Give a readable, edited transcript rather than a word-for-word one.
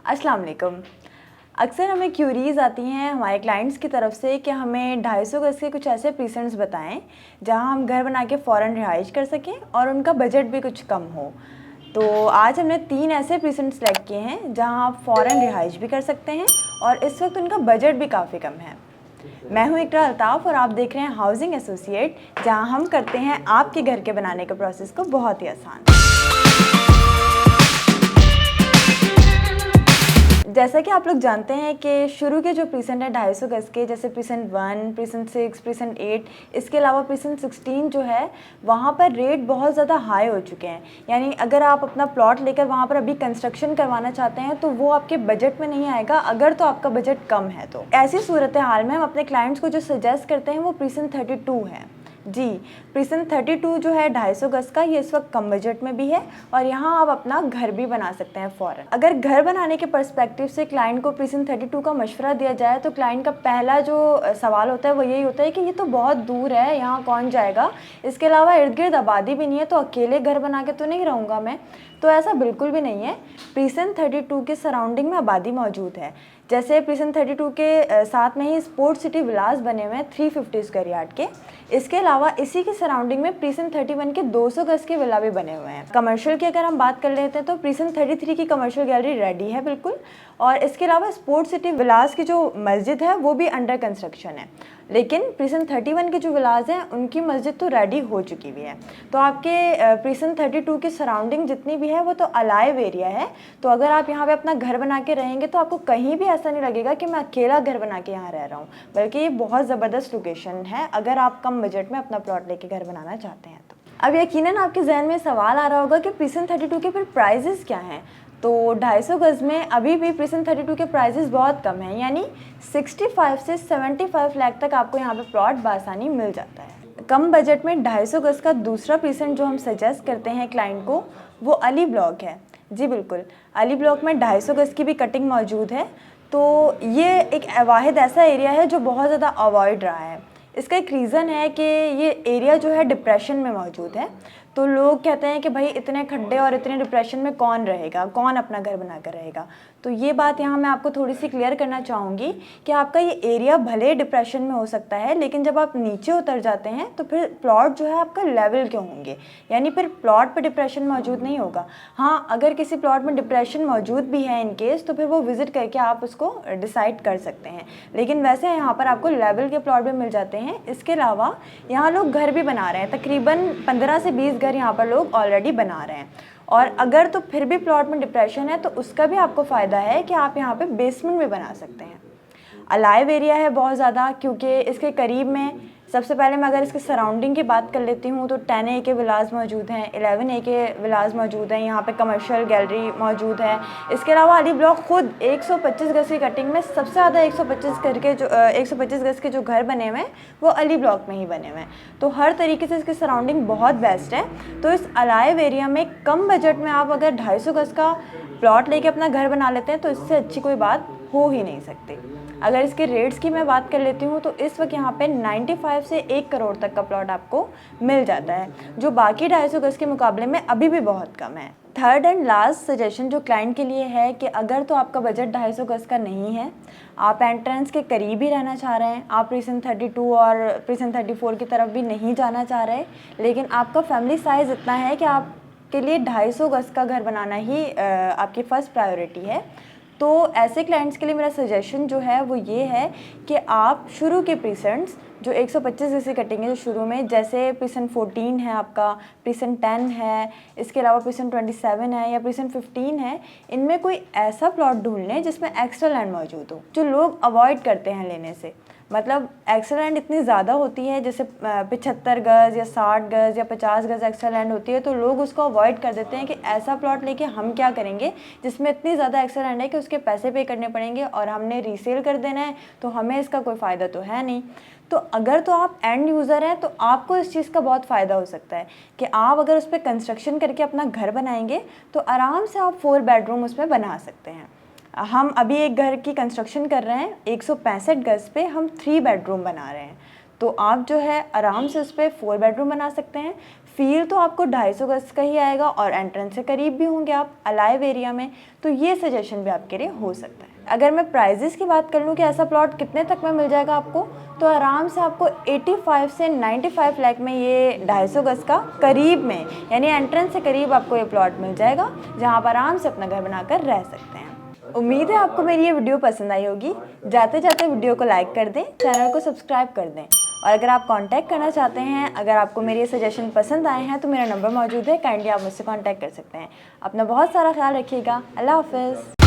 अस्सलाम वालेकुम। अक्सर हमें क्यूरीज़ आती हैं हमारे क्लाइंट्स की तरफ से कि हमें 250 गज़ के कुछ ऐसे प्रीसेंट्स बताएं जहां हम घर बना के फ़ौरन रिहाइश कर सकें और उनका बजट भी कुछ कम हो। तो आज हमने 3 ऐसे प्रीसेंट सेलेक्ट किए हैं जहां आप फ़ौरन रिहाइश भी कर सकते हैं और इस वक्त उनका बजट भी काफ़ी कम है। मैं हूं इकरा अल्ताफ़ और आप देख रहे हैं हाउसिंग एसोसिएट, जहां हम करते हैं आपके घर के बनाने के प्रोसेस को बहुत ही आसान। जैसा कि आप लोग जानते हैं कि शुरू के जो प्रीसेंट है 250 गज़ के, जैसे प्रीसेंट 1, प्रीसेंट 6, प्रीसेंट 8, इसके अलावा प्रीसेंट 16 जो है वहाँ पर रेट बहुत ज़्यादा हाई हो चुके हैं। यानी अगर आप अपना प्लॉट लेकर वहाँ पर अभी कंस्ट्रक्शन करवाना चाहते हैं तो वो आपके बजट में नहीं आएगा, अगर तो आपका बजट कम है। तो ऐसी सूरत हाल में हम अपने क्लाइंट्स को जो सजेस्ट करते हैं वो प्रीसेंट 32 है। जी, प्रीसेंट 32 जो है 250 गज़ का, ये इस वक्त कम बजट में भी है और यहाँ आप अपना घर भी बना सकते हैं फ़ौरन। अगर घर बनाने के पर्सपेक्टिव से क्लाइंट को प्रीसेंट 32 का मशवरा दिया जाए तो क्लाइंट का पहला जो सवाल होता है वो यही होता है कि ये तो बहुत दूर है, यहाँ कौन जाएगा, इसके अलावा इर्द गिर्द आबादी भी नहीं है, तो अकेले घर बना के तो नहीं रहूँगा मैं। तो ऐसा बिल्कुल भी नहीं है। प्रीसेंट 32 के सराउंडिंग में आबादी मौजूद है। जैसे प्रीसेंट 32 के साथ में ही स्पोर्ट सिटी विलास बने हुए हैं 350 स्क्वायर यार्ड के। इसके अलावा इसी के सराउंडिंग में प्रीसेंट 31 के 200 गज़ के विला भी बने हुए हैं। कमर्शियल की अगर हम बात कर लेते हैं तो प्रीसेंट 33 की कमर्शियल गैलरी रेडी है बिल्कुल, और इसके अलावा स्पोर्ट सिटी विलास की जो मस्जिद है वो भी अंडर कंस्ट्रक्शन है। लेकिन प्रीसेंट 31 के जो विलास हैं उनकी मस्जिद तो रेडी हो चुकी हुई है। तो आपके प्रीसेंट 32 के सराउंडिंग जितनी भी है वो तो अलाइव एरिया है। तो अगर आप यहाँ पे अपना घर बना के रहेंगे तो आपको कहीं भी ऐसा नहीं लगेगा कि मैं अकेला घर बना के यहाँ रह रहा हूँ, बल्कि ये बहुत ज़बरदस्त लोकेशन है अगर आप कम बजट में अपना प्लॉट लेके घर बनाना चाहते हैं तो। अब यकीनन आपके जहन में सवाल आ रहा होगा कि प्रीसेंट 32 के फिर प्राइजेस क्या हैं। तो 250 गज़ में अभी भी प्रीसेंट 32 के प्राइजेस बहुत कम हैं, यानी 65 से 75 लाख तक आपको यहाँ पे प्लॉट बासानी मिल जाता है। कम बजट में 250 गज़ का दूसरा प्रीसेंट जो हम सजेस्ट करते हैं क्लाइंट को वो अली ब्लॉक है। जी बिल्कुल, अली ब्लॉक में 250 गज़ की भी कटिंग मौजूद है। तो ये एक वाहिद ऐसा एरिया है जो बहुत ज़्यादा अवॉइड रहा है। इसका एक रीज़न है कि ये एरिया जो है डिप्रेशन में मौजूद है। तो लोग कहते हैं कि भाई इतने खड्डे और इतने डिप्रेशन में कौन रहेगा, कौन अपना घर बना कर रहेगा। तो ये बात यहाँ मैं आपको थोड़ी सी क्लियर करना चाहूँगी कि आपका ये एरिया भले डिप्रेशन में हो सकता है, लेकिन जब आप नीचे उतर जाते हैं तो फिर प्लॉट जो है आपका लेवल के होंगे, यानी फिर प्लॉट पे डिप्रेशन मौजूद नहीं होगा। हाँ, अगर किसी प्लॉट में डिप्रेशन मौजूद भी है इन केस, तो फिर वो विज़िट करके आप उसको डिसाइड कर सकते हैं, लेकिन वैसे यहाँ पर आपको लेवल के प्लॉट भी मिल जाते हैं। इसके अलावा यहाँ लोग घर भी बना रहे हैं, तकरीबन 15 से 20 घर यहाँ पर लोग ऑलरेडी बना रहे हैं। और अगर तो फिर भी प्लॉट में डिप्रेशन है तो उसका भी आपको फ़ायदा है कि आप यहाँ पे बेसमेंट भी बना सकते हैं। अलाइव एरिया है बहुत ज़्यादा, क्योंकि इसके करीब में सबसे पहले मैं अगर इसके सराउंडिंग की बात कर लेती हूँ तो 10A के विलास मौजूद हैं, 11A के विलास मौजूद हैं, यहाँ पे कमर्शियल गैलरी मौजूद है। इसके अलावा अली ब्लॉक खुद 125 गज़ की कटिंग में सबसे ज़्यादा 125 गज़ के जो घर बने हुए हैं वो अली ब्लॉक में ही बने हुए हैं। तो हर तरीके से इसकी सराउंडिंग बहुत बेस्ट है। तो इस अलाइव एरिया में कम बजट में आप अगर 250 गज़ का प्लॉट लेके अपना घर बना लेते हैं तो इससे अच्छी कोई बात हो ही नहीं सकती। अगर इसके रेट्स की मैं बात कर लेती हूँ तो इस वक्त यहाँ पे 95 से 1 करोड़ तक का प्लॉट आपको मिल जाता है, जो बाकी 250 गज़ के मुकाबले में अभी भी बहुत कम है। थर्ड एंड लास्ट सजेशन जो क्लाइंट के लिए है कि अगर तो आपका बजट 250 गज़ का नहीं है, आप एंट्रेंस के करीब ही रहना चाह रहे हैं, आप प्रीसेंट 32 और प्रीसेंट 34 की तरफ भी नहीं जाना चाह रहे, लेकिन आपका फैमिली साइज़ इतना है कि आपके लिए 250 गज़ का घर बनाना ही आपकी फ़र्स्ट प्रायोरिटी है, तो ऐसे क्लाइंट्स के लिए मेरा सजेशन जो है वो ये है कि आप शुरू के प्रीसेंट्स जो 125 जैसे कटेंगे जो शुरू में, जैसे प्रीसेंट 14 है आपका, प्रीसेंट 10 है, इसके अलावा प्रीसेंट 27 है या प्रीसेंट 15 है, इनमें कोई ऐसा प्लॉट ढूंढ लें जिसमें एक्स्ट्रा लैंड मौजूद हो, जो लोग अवॉइड करते हैं लेने से। मतलब एक्स्ट्रा लैंड इतनी ज़्यादा होती है, जैसे 75 गज़ या 60 गज़ या 50 गज़ एक्स्ट्रा लैंड होती है, तो लोग उसको अवॉइड कर देते हैं कि ऐसा प्लॉट लेके हम क्या करेंगे जिसमें इतनी ज़्यादा एक्स्ट्रा लैंड है कि उसके पैसे पे करने पड़ेंगे और हमने रीसेल कर देना है, तो हमें इसका कोई फ़ायदा तो है नहीं। तो अगर तो आप एंड यूज़र हैं तो आपको इस चीज़ का बहुत फ़ायदा हो सकता है कि आप अगर उस पर कंस्ट्रक्शन करके अपना घर बनाएंगे तो आराम से आप 4 बेडरूम उसमें बना सकते हैं। हम अभी एक घर की कंस्ट्रक्शन कर रहे हैं, 165 गज़ पे हम 3 बेडरूम बना रहे हैं, तो आप जो है आराम से उस पर 4 बेडरूम बना सकते हैं। फील तो आपको 250 गज का ही आएगा और एंट्रेंस से करीब भी होंगे आप अलाइव एरिया में, तो ये सजेशन भी आपके लिए हो सकता है। अगर मैं प्राइजेस की बात कर लूँ कि ऐसा प्लॉट कितने तक में मिल जाएगा आपको, तो आराम से आपको 85 से 95 लाख में ये 250 गज का करीब में, यानी एंट्रेंस से करीब आपको ये प्लॉट मिल जाएगा, जहाँ आप आराम से अपना घर बनाकर रह सकते हैं। उम्मीद है आपको मेरी ये वीडियो पसंद आई होगी। जाते जाते वीडियो को लाइक कर दें, चैनल को सब्सक्राइब कर दें, और अगर आप कांटेक्ट करना चाहते हैं, अगर आपको मेरे ये सजेशन पसंद आए हैं, तो मेरा नंबर मौजूद है, काइंडली आप मुझसे कांटेक्ट कर सकते हैं। अपना बहुत सारा ख्याल रखिएगा। अल्लाह हाफ़िज़।